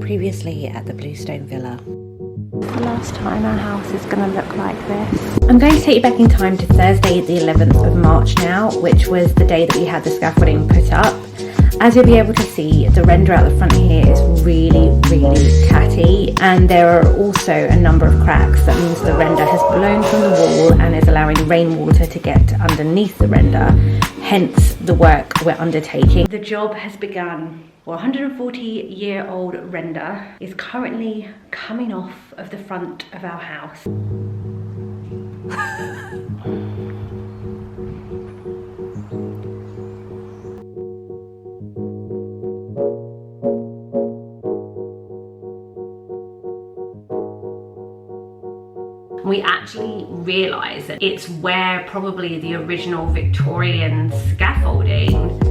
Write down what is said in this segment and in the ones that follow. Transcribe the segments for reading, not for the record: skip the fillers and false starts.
Previously at the Bluestone Villa. The last time our house is going to look like this. I'm going to take you back in time to Thursday the 11th of March now, which was the day that we had the scaffolding put up. As you'll be able to see, the render out the front here is really catty, and there are also a number of cracks. That means the render has blown from the wall and is allowing rainwater to get underneath the render, hence the work we're undertaking. The job has begun. 140-year-old render is currently coming off of the front of our house. We actually realise that it's where probably the original Victorian scaffolding.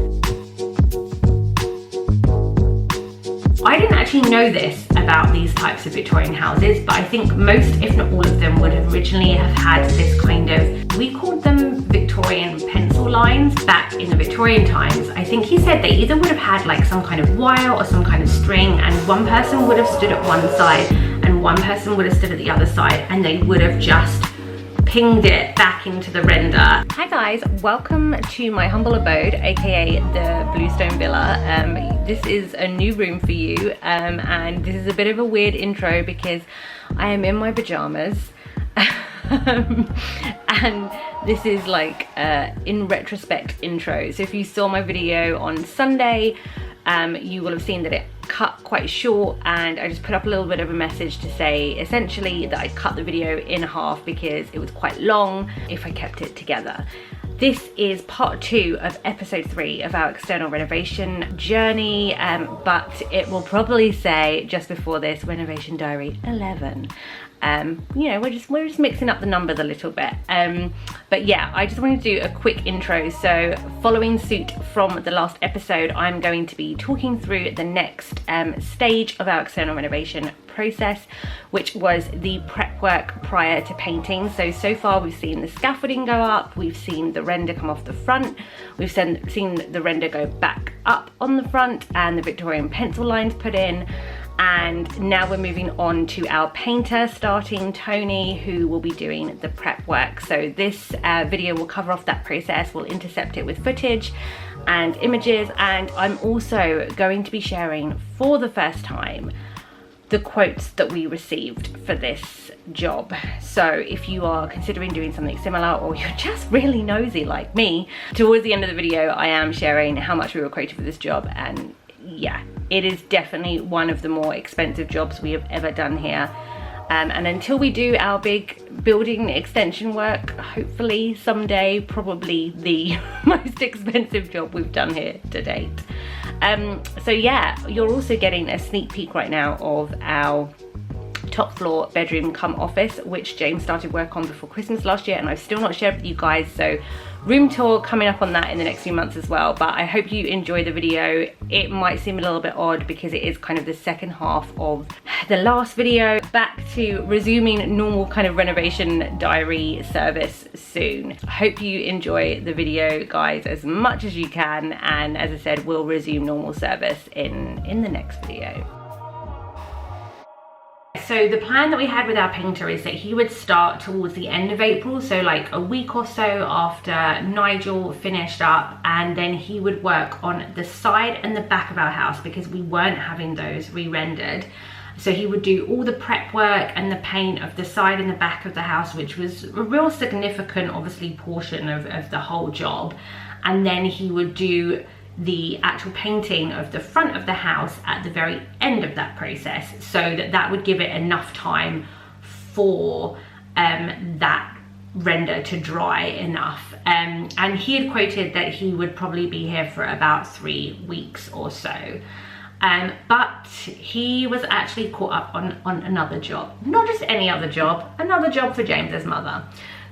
I didn't actually know this about these types of Victorian houses, but I think most, if not all of them, would originally have had this kind of, we called them Victorian pencil lines back in the Victorian times. I think he said they either would have had like some kind of wire or some kind of string, and one person would have stood at one side and one person would have stood at the other side, and they would have just pinged it back into the render. Hi guys, welcome to my humble abode, aka the Bluestone Villa. This is a new room for you, and this is a bit of a weird intro because I am in my pajamas. And this is like in retrospect intro. So if you saw my video on Sunday, you will have seen that it cut quite short, and I just put up a little bit of a message to say essentially that I cut the video in half because it was quite long if I kept it together. This is part 2 of episode 3 of our external renovation journey, but it will probably say just before this, renovation diary 11. You know, we're just mixing up the numbers a little bit, but yeah, I just wanted to do a quick intro. So following suit from the last episode, I'm going to be talking through the next stage of our external renovation process, which was the prep work prior to painting. So far we've seen the scaffolding go up, we've seen the render come off the front, we've seen the render go back up on the front, and the Victorian pencil lines put in. And now we're moving on to our painter, starting Tony, who will be doing the prep work. So this video will cover off that process. We'll intercept it with footage and images, and I'm also going to be sharing for the first time the quotes that we received for this job. So if you are considering doing something similar, or you're just really nosy like me, towards the end of the video I am sharing how much we were quoted for this job, and yeah, it is definitely one of the more expensive jobs we have ever done here. And until we do our big building extension work, hopefully someday, probably the most expensive job we've done here to date. So yeah, you're also getting a sneak peek right now of our top floor bedroom come office, which James started work on before Christmas last year, and I've still not shared with you guys. So room tour coming up on that in the next few months as well. But I hope you enjoy the video. It might seem a little bit odd because it is kind of the second half of the last video. Back to resuming normal kind of renovation diary service soon. I hope you enjoy the video, guys, as much as you can, and as I said, we'll resume normal service in the next video. So the plan that we had with our painter is that he would start towards the end of April, so like a week or so after Nigel finished up, and then he would work on the side and the back of our house because we weren't having those re-rendered. So he would do all the prep work and the paint of the side and the back of the house, which was a real significant, obviously, portion of the whole job. And then he would do the actual painting of the front of the house at the very end of that process, so that would give it enough time for that render to dry enough. And he had quoted that he would probably be here for about 3 weeks or so. But he was actually caught up on another job, not just any other job, another job for James's mother.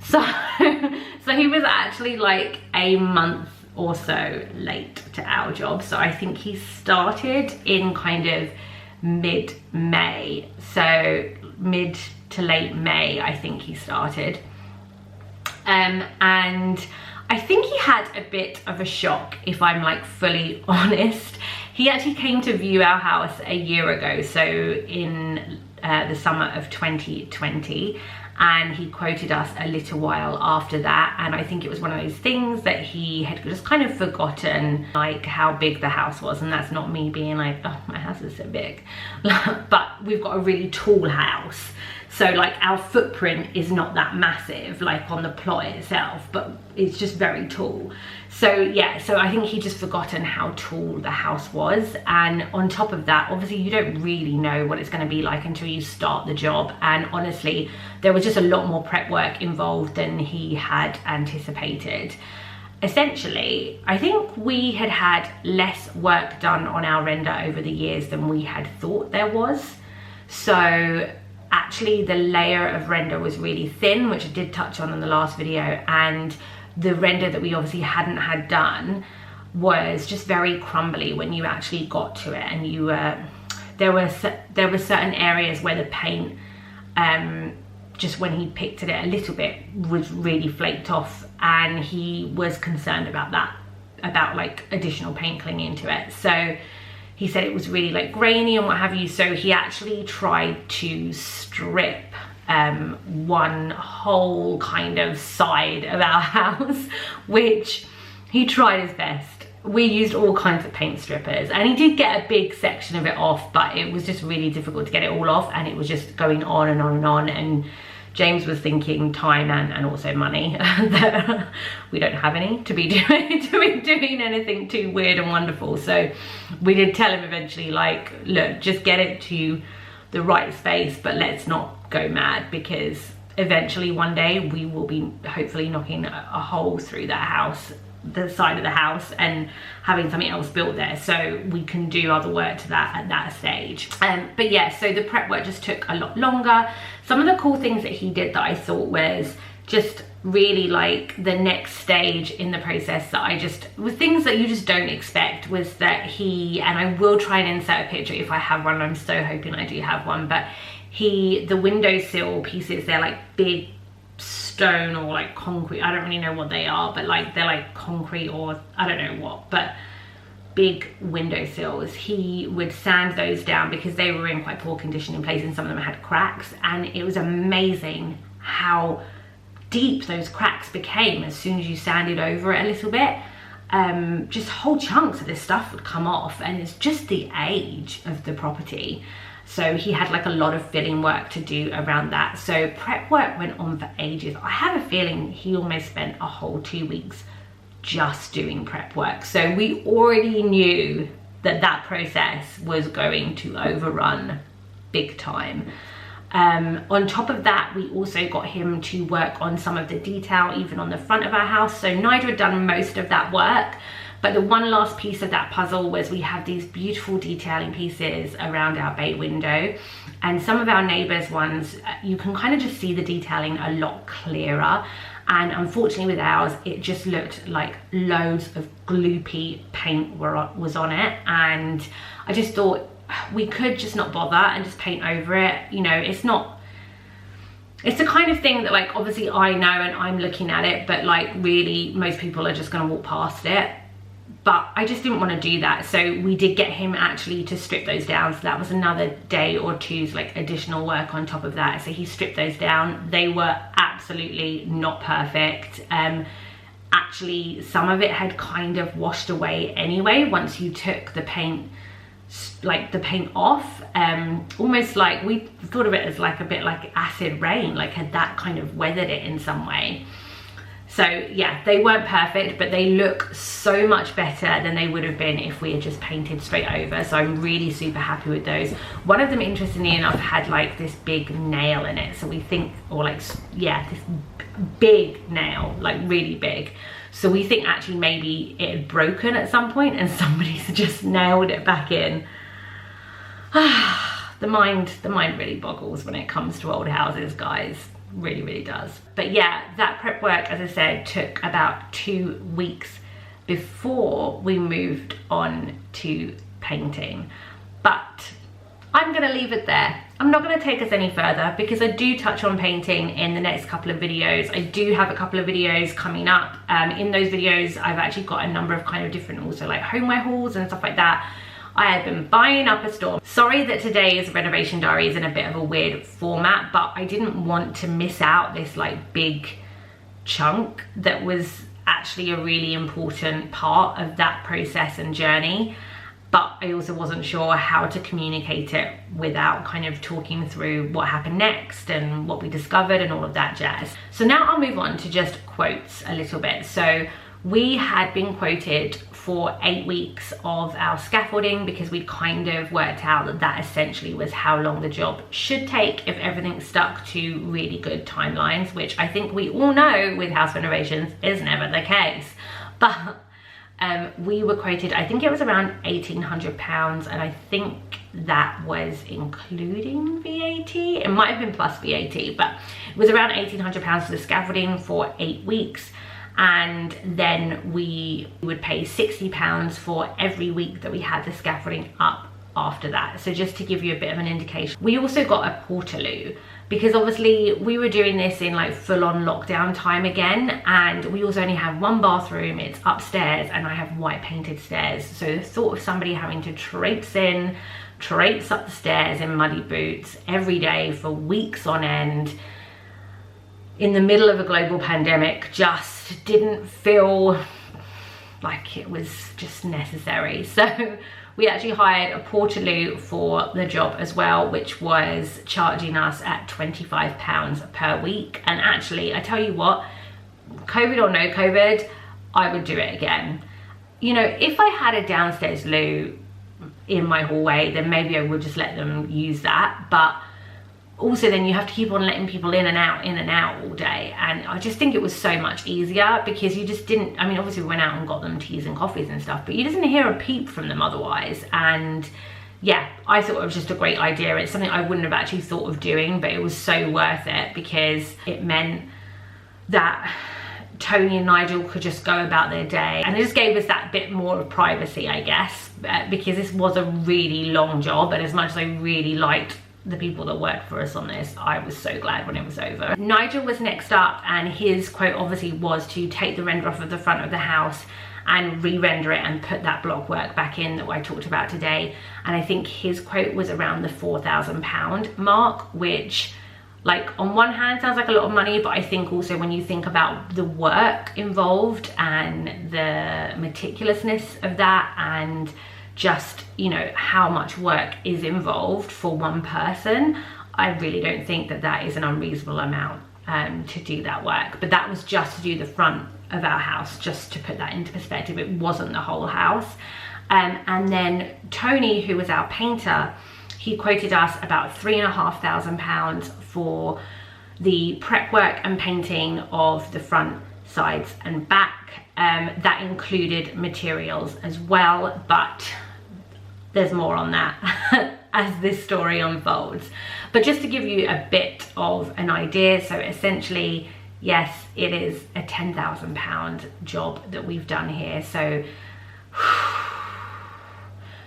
So he was actually like a month or so late to our job. So I think he started in kind of mid-May, so mid to late May I think he started, and I think he had a bit of a shock, if I'm like fully honest. He actually came to view our house a year ago, so in the summer of 2020, and he quoted us a little while after that. And I think it was one of those things that he had just kind of forgotten, like how big the house was. And that's not me being like, oh, my house is so big, but we've got a really tall house, so like our footprint is not that massive like on the plot itself, but it's just very tall. So yeah, so I think he just forgotten how tall the house was. And on top of that, obviously you don't really know what it's going to be like until you start the job. And honestly, there was just a lot more prep work involved than he had anticipated. Essentially, I think we had had less work done on our render over the years than we had thought there was. So actually the layer of render was really thin, which I did touch on in the last video, and the render that we obviously hadn't had done was just very crumbly when you actually got to it. And you there were certain areas where the paint just when he picked at it a little bit was really flaked off, and he was concerned about that, about like additional paint clinging to it. So he said it was really like grainy and what have you. So he actually tried to strip one whole kind of side of our house, which he tried his best. We used all kinds of paint strippers, and he did get a big section of it off, but it was just really difficult to get it all off, and it was just going on and on and on. And James was thinking time and also money that we don't have any to be doing anything too weird and wonderful. So we did tell him eventually, like, look, just get it to the right space, but let's not go mad, because eventually one day we will be hopefully knocking a hole through that house, the side of the house, and having something else built there, so we can do other work to that at that stage. But yeah, so the prep work just took a lot longer. Some of the cool things that he did that I thought was just really like the next stage in the process that I just was things that you just don't expect, was that he, and I will try and insert a picture if I have one, I'm so hoping I do have one, but the windowsill pieces, they're like big stone or like concrete, I don't really know what they are, but like they're like concrete or I don't know what, but big windowsills. He would sand those down because they were in quite poor condition in places, and some of them had cracks, and it was amazing how deep those cracks became as soon as you sanded over it a little bit. Just whole chunks of this stuff would come off, and it's just the age of the property. So he had like a lot of filling work to do around that. So prep work went on for ages. I have a feeling he almost spent a whole 2 weeks just doing prep work. So we already knew that that process was going to overrun big time. On top of that, we also got him to work on some of the detail even on the front of our house. So Nigel had done most of that work, but the one last piece of that puzzle was we have these beautiful detailing pieces around our bay window, and some of our neighbours' ones, you can kind of just see the detailing a lot clearer. And unfortunately with ours, it just looked like loads of gloopy paint was on it. And I just thought we could just not bother and just paint over it. You know, it's the kind of thing that, like, obviously I know and I'm looking at it, but like really most people are just gonna walk past it. But I just didn't want to do that, so we did get him actually to strip those down. So that was another day or two's like additional work on top of that. So he stripped those down. They were absolutely not perfect. Actually, some of it had kind of washed away anyway once you took the paint, like the paint off. Almost like we thought of it as like a bit like acid rain, like had that kind of weathered it in some way. So yeah, they weren't perfect, but they look so much better than they would have been if we had just painted straight over. So I'm really super happy with those. One of them, interestingly enough, had like this big nail in it. So we think, or like, yeah, this big nail, like really big. So we think actually maybe it had broken at some point and somebody's just nailed it back in. The mind really boggles when it comes to old houses, guys. Really, really does. But yeah, that prep work, as I said, took about 2 weeks before we moved on to painting. But I'm gonna leave it there. I'm not gonna take us any further because I do touch on painting in the next couple of videos. I do have a couple of videos coming up. In those videos, I've actually got a number of kind of different also like homeware hauls and stuff like that. I had been buying up a storm. Sorry that today's renovation diary is in a bit of a weird format, but I didn't want to miss out this like big chunk that was actually a really important part of that process and journey. But I also wasn't sure how to communicate it without kind of talking through what happened next and what we discovered and all of that jazz. So now I'll move on to just quotes a little bit. So we had been quoted for 8 weeks of our scaffolding because we kind of worked out that that essentially was how long the job should take if everything stuck to really good timelines, which I think we all know with house renovations is never the case. But we were quoted, I think it was around £1,800, and I think that was including VAT. It might have been plus VAT, but it was around £1,800 for the scaffolding for 8 weeks. And then we would pay £60 for every week that we had the scaffolding up after that. So just to give you a bit of an indication. We also got a portaloo because obviously we were doing this in like full-on lockdown time again, and we also only have one bathroom, it's upstairs, and I have white painted stairs. So the thought of somebody having to traipse up the stairs in muddy boots every day for weeks on end in the middle of a global pandemic just didn't feel like it was just necessary. So we actually hired a portaloo for the job as well, which was charging us at £25 per week. And actually, I tell you what, COVID or no COVID, I would do it again. You know, if I had a downstairs loo in my hallway, then maybe I would just let them use that. But also then you have to keep on letting people in and out all day, and I just think it was so much easier because you just didn't, I mean obviously we went out and got them teas and coffees and stuff, but you didn't hear a peep from them otherwise. And yeah, I thought it was just a great idea. It's something I wouldn't have actually thought of doing, but it was so worth it because it meant that Tony and Nigel could just go about their day, and it just gave us that bit more of privacy, I guess, because this was a really long job, and as much as I really liked the people that worked for us on this, I was so glad when it was over. Nigel was next up, and his quote obviously was to take the render off of the front of the house and re-render it and put that block work back in that I talked about today. And I think his quote was around the £4,000 mark, which like on one hand sounds like a lot of money, but I think also when you think about the work involved and the meticulousness of that, and just, you know, how much work is involved for one person, I really don't think that that is an unreasonable amount to do that work. But that was just to do the front of our house, just to put that into perspective. It wasn't the whole house. And then Tony, who was our painter, he quoted us about £3,500 for the prep work and painting of the front, sides and back. That included materials as well, but there's more on that as this story unfolds. But just to give you a bit of an idea, so essentially, yes, it is a £10,000 job that we've done here. So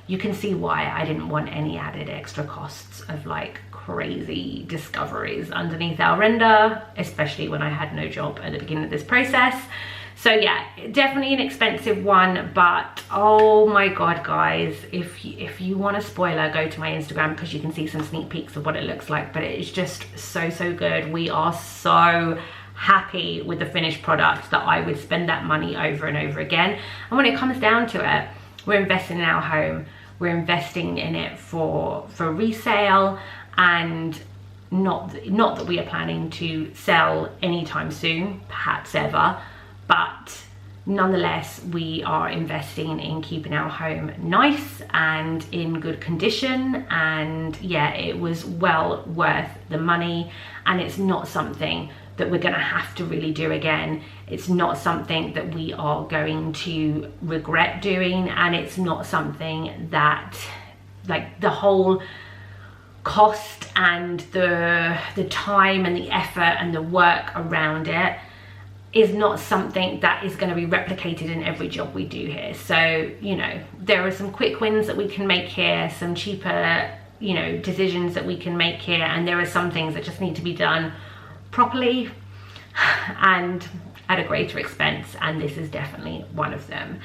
you can see why I didn't want any added extra costs of like crazy discoveries underneath our render, especially when I had no job at the beginning of this process. So yeah, definitely an expensive one, but oh my god guys, if you want a spoiler, go to my Instagram because you can see some sneak peeks of what it looks like. But it is just so good. We are so happy with the finished product that I would spend that money over and over again. And when it comes down to it, we're investing in our home, we're investing in it for resale, and not that we are planning to sell anytime soon, perhaps ever. But nonetheless, we are investing in keeping our home nice and in good condition. And yeah, it was well worth the money. And it's not something that we're gonna have to really do again. It's not something that we are going to regret doing. And it's not something that, like, the whole cost and the time and the effort and the work around it is not something that is going to be replicated in every job we do here. So, you know, there are some quick wins that we can make here, some cheaper, you know, decisions that we can make here, and there are some things that just need to be done properly and at a greater expense, and this is definitely one of them.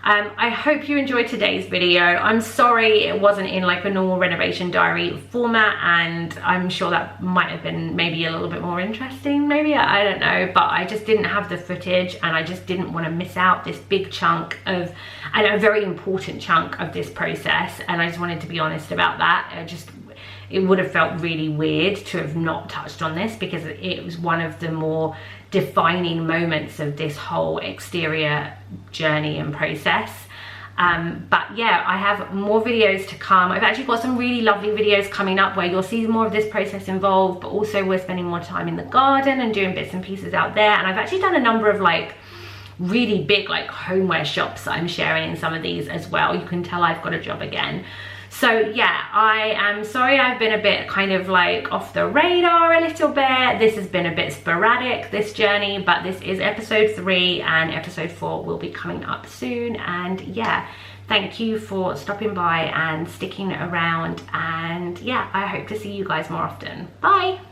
I hope you enjoyed today's video. I'm sorry it wasn't in like a normal renovation diary format, and I'm sure that might have been maybe a little bit more interesting, maybe, I don't know, but I just didn't have the footage, and I just didn't want to miss out this big chunk of, and a very important chunk of this process, and I just wanted to be honest about that. It would have felt really weird to have not touched on this, because it was one of the more defining moments of this whole exterior journey and process. But yeah, I have more videos to come. I've actually got some really lovely videos coming up where you'll see more of this process involved, but also we're spending more time in the garden and doing bits and pieces out there. And I've actually done a number of like really big like homeware shops that I'm sharing in some of these as well. You can tell I've got a job again. So yeah, I am sorry I've been a bit kind of like off the radar a little bit. This has been a bit sporadic, this journey, but this is episode 3 and episode 4 will be coming up soon. And yeah, thank you for stopping by and sticking around. And yeah, I hope to see you guys more often. Bye.